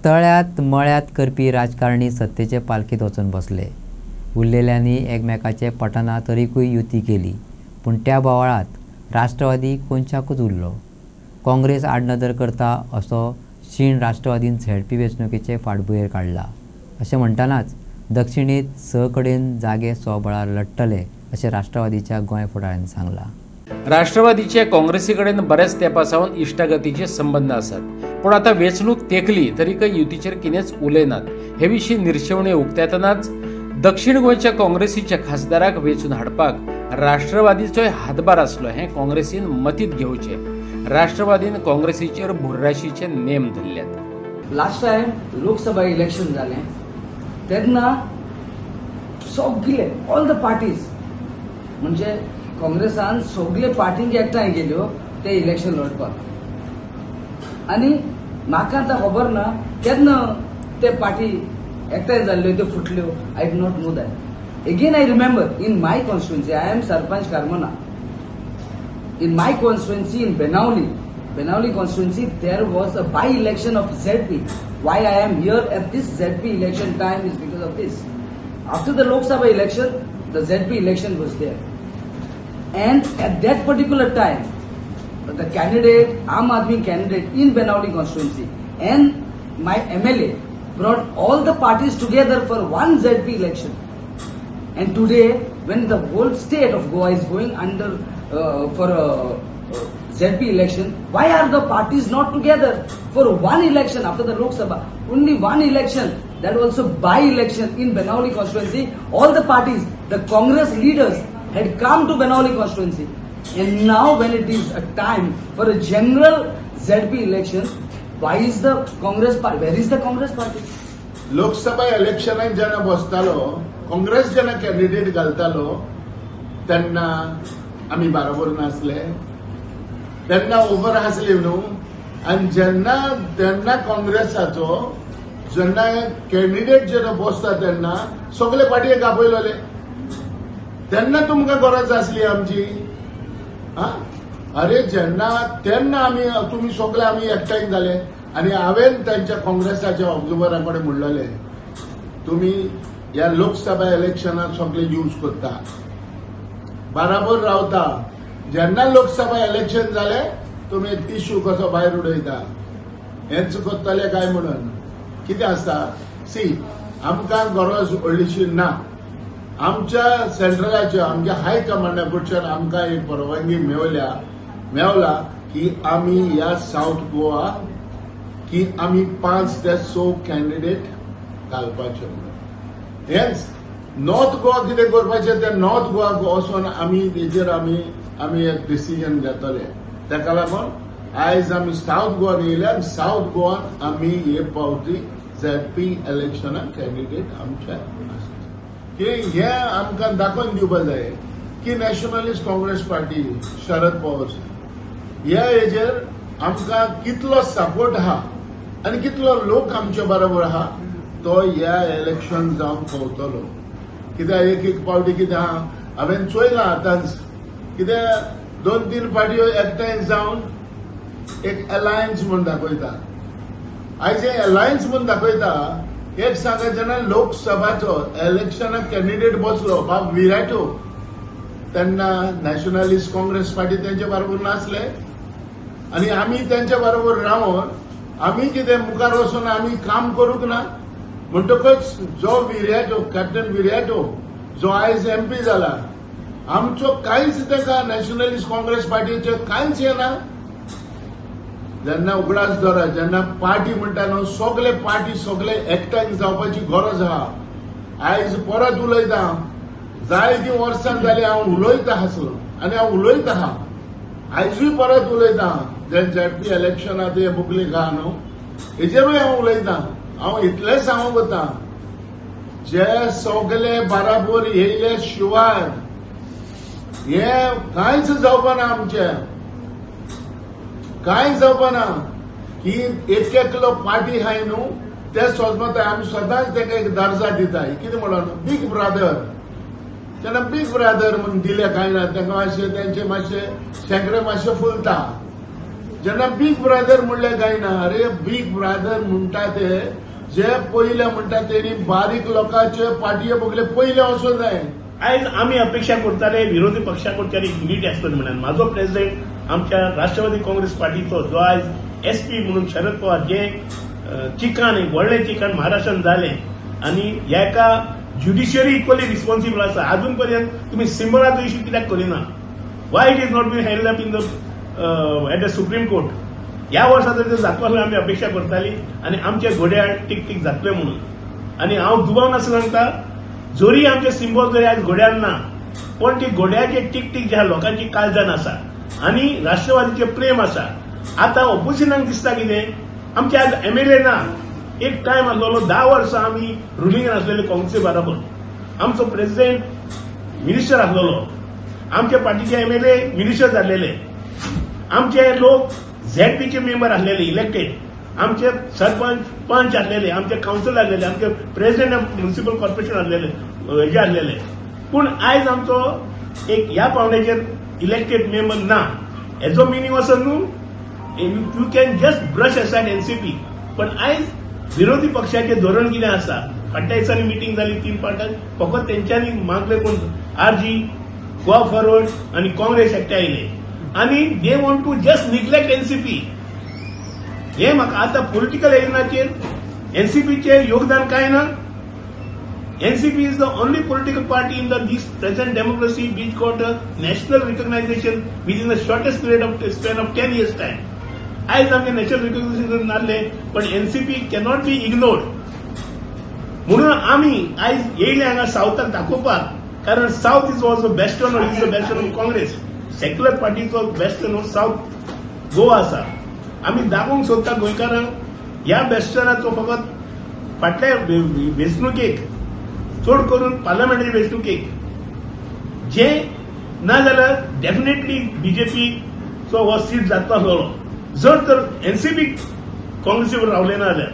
तळ्यात मळ्यात करपी राजकारणी सत्तेचे पालखेत वचून बसले. उरलेल्यांनी एकमेकाचे पटना तरीकूय युती केली, पूण त्या बोवाळात राष्ट्रवादी कोणच्याकूच उरलो. काँग्रेस आडनदर करता असो शीण राष्ट्रवादीन झेडपी वेंचणुकेचे फाटभुंयेर काडला. अशें म्हणटनाच दक्षिणेत 6 कडेन जागे स्वबळार लढटले अशें राष्ट्रवादीच्या गोंय फुडाऱ्यांनी सांगलां. राष्ट्रवादीचे काँग्रेसी कडेन बरेच तेंपासावन इश्टागतीचे संबंध आसात, पूण आता वेंचणूक तेंकली तरीकय युतीचेर कितेंच उलयनात. हे विशीं निर्शेवणी उक्तायतनाच दक्षिण गोंयच्या काँग्रेसीच्या खासदाराक वेंचून हाडपाक राष्ट्रवादीचोय हातभार आसलो हें काँग्रेसीन मतींत घेवचें. राष्ट्रवादीन काँग्रेसीचेर भुर्राशीचे नेम धरल्यात. लास्ट टायम लोकसभा इलेक्शन जालें तेन्ना सगळे ऑल द पार्टीज म्हणजे काँग्रेसान सगळे पार्टींक एकठांय गेल्यो ते इलेक्शन लढपाक आनी म्हाका आतां खबर ना केन्ना ते पार्टी एकठांय जाल्ल्यो त्यो फुटल्यो. I do not know that. Again I remember in my constituency I am sarpanch Carmona. In my constituency in Benavli constituency, there was a by-election of ZP. Why I am here at this ZP election time is because of this. After the Lok Sabha election, the ZP election was there. And at that particular time, the candidate, Aam Aadmi candidate in Benavli constituency and my MLA brought all the parties together for one ZP election. And today, when the whole state of Goa is going under for a ZP election, why are the parties not together for one election after the Lok Sabha? Only one election, that also by-election in Benavli constituency. All the parties, the Congress leaders had come to Benavli constituency. And now when it is a time for a general ZP election, why is the Congress party? Where is the Congress party? Lok Sabha election जेन्ना बसतालो काँग्रेस जेन्ना candidate घालतालो तेन्ना आमी बरोबर नासले, तेन्ना over आसले न्हू. आनी जेन्ना काँग्रेसाचो जेन्ना कॅन्डिडेट जेन्ना बसता तेन्ना सगळे पार्टीक आपयलोले. तेन्ना तुमकां गरज आसली आमची. अरे तेन्ना आमी तुमी सगळे आमी एकठांय जाले आनी हांवेन तांच्या काँग्रेसाच्या ऑब्झर्वरा कडेन म्हणलेले तुमी ह्या लोकसभा इलेक्शनाक सगळे यूज करता, बराबर रावता. जेन्ना लोकसभा इलेक्शन जाले तुमी टिश्यू कसो भायर उडयता हेंच करतले काय म्हणून. कितें आसता सी आमकां गरज व्हडलीशी ना. आमच्या सेंट्रलाच्या आमच्या हाय कमांडा कडच्यान आमकां एक परवानगी मेवला की आमी ह्या साऊथ गोवा की आमी 5 ते 6 कॅन्डिडेट घालपाचे. हेंच नॉर्थ गोवा कितें करपाचें तें नॉर्थ गोवा वचून आमी तेजेर आमी एक डिसिजन घेतले. ताका लागून आयज आमी साऊथ गोवान येयले आनी साऊथ गोवान आमी हे पावटी ZP इलेक्शनाक कॅन्डिडेट आमचे की हे आमकां दाखोवन दिवपाक जाय की नॅशनलिस्ट काँग्रेस पार्टी शरद पवार ह्या हेजेर आमकां कितलो सपोर्ट आहा आनी कितलो लोक आमचे बरोबर आहा तो ह्या इलेक्शन जावन पावतलो. कित्याक एक पावटी कितें आहा हांवेन चोयलां आतांच कितें 2-3 पार्ट्यो एकठांय जावन एक अलायन्स म्हूण दाखयता. आयज हे अलायन्स म्हूण दाखयता. एक सांगा जेन्ना लोकसभाचो इलेक्शनाक कॅन्डिडेट बसलो बाब विराटो तेन्ना नॅशनलिस्ट काँग्रेस पार्टी तेंचे बरोबर नासले आनी आमी तेंच्या बरोबर रावन आमी कितें मुखार वचून आमी काम करूंक ना. म्हणटकच जो विर्याटो कॅप्टन विर्याटो जो आयज MP जाला आमचो कांयच ताका नॅशनलिस्ट काँग्रेस पार्टीचे कांयच येना. जेन्ना उगडास धरा जेन्ना पार्टी म्हणटा न्हू सगळे पार्टी सगळे एकठांय जावपाची गरज आहा. आयज परत उलयता जायतीं वर्सां जालीं हांव उलयता आसलो आनी हांव उलयता आहा. आयजूय परत उलयता जे ZP इलेक्शनांत हे बुकलीक आहा न्हू हेजेरूय हांव उलयता. हांव इतलें सांगूंक वता जे सगळे बराबर येयले शिवाय हे कांयच जावपा ना आमचे कांय जावपा ना की एक एकलो पार्टी आहाय न्हू ते सोजमता आमी सदांच ताका एक दर्जा दिताय. कितें म्हणून बीग ब्रदर तेन्ना बीग ब्रदर म्हूण दिले कांय ना तांकां मातशें तेंचे मातशें शेंकडे मातशें फुलता. जेन्ना बिग ब्रदर म्हणलें काय ना, अरे बिग ब्रदर म्हणटा ते जे पयले म्हणटा तेणी बारीक लोकांचे पाटये बगले पयले वचूं जाय. आयज आमी अपेक्षा करताले विरोधी पक्षाकडच्यान एक युनिटी आसतली म्हणून. म्हाजो प्रेसिडेंट आमच्या राष्ट्रवादी काँग्रेस पार्टीचो जो आयज एसपी म्हणून शरद पवार जे चिकान एक व्हडलें चिकान महाराष्ट्रात जालें आनी ह्याका ज्युडिशियरी इक्वली रिस्पॉन्सिबल आसा. अजून पर्यंत तुम्ही सिंबलाचो इश्यू कित्याक करिना? Why it is not been handle up in the at the supreme court? ह्या वर्सा जर जातलो आमी अपेक्षा करताली आनी आमचे घोड्याळ टीक टीक जातले म्हणून. आनी हांव दुबाव नासलो सांगता, जोरी आमचे सिंबल जरी आज घोड्याळ ना, पण ती घोड्याचे टीक टीक ज्या लोकांची काळजान आसा आनी राष्ट्रवादीचे प्रेम आसा. आता ऑपोजिशनाक दिसता कितें, आमचे आज एमएलए ना. एक टायम आसलो 10 वर्सां आमी रुलिंगान आसलेले काँग्रेसी बरोबर. आमचो प्रेसिडेंट मिनिस्टर आसलेलो, आमच्या पार्टीचे एमएलए मिनिस्टर जाल्लेले, आमचे लोक झेडपीचे मेंबर आसलेले इलेक्टेड, आमचे सरपंच पंच आसलेले, आमचे काउन्सिल आसलेले, आमचे प्रेसिडेंट ऑफ म्युनिसिपल कॉर्पोरेशन आसलेले, हे आसलेले. पूण आयज आमचो एक ह्या पावंड्याचेर इलेक्टेड मेंबर ना. हेजो मिनींग असो न्हू you can just brush aside NCP. पण आयज विरोधी पक्षाचे धोरण कितें आसा? फाटल्या दिसांनी मिटींग जाली 3 पार्टांत, फकत तेंच्यांनी मागले कोण आरजी, गोवा फॉरवर्ड आनी काँग्रेस एकटे आयले आनी they want to just neglect NCP. हे म्हाका आतां पॉलिटिकल एरिनाचेर एनसीपीचे योगदान काय ना. NCP is the only political party in the this present democracy which got a national recognition within the shortest period of span of 10 years time. आयज आमचे नॅशनल रिकॉग्निशन नासले, पण एनसीपी कॅनॉट बी इग्नोर्ड. म्हणून आमी आयज येयले हांगा सावथाक दाखोवपाक, कारण south is was the bastion or is the bastion of Congress. Secular पार्टीचो बेस्टर्न ऑफ साउथ गोवा आसा. आमी दाखोवंक सोदता गोंयकारांक ह्या बेस्टर्नाचो फकत फाटल्या वेंचणुकेक, चड करून पार्लमेंटरी वेंचणुकेक, जे ना जाल्यार डेफिनेटली बीजेपीचो हो सीट जातलो आसलो. जर तर एनसीपी काँग्रेसीवर रावले ना जाल्यार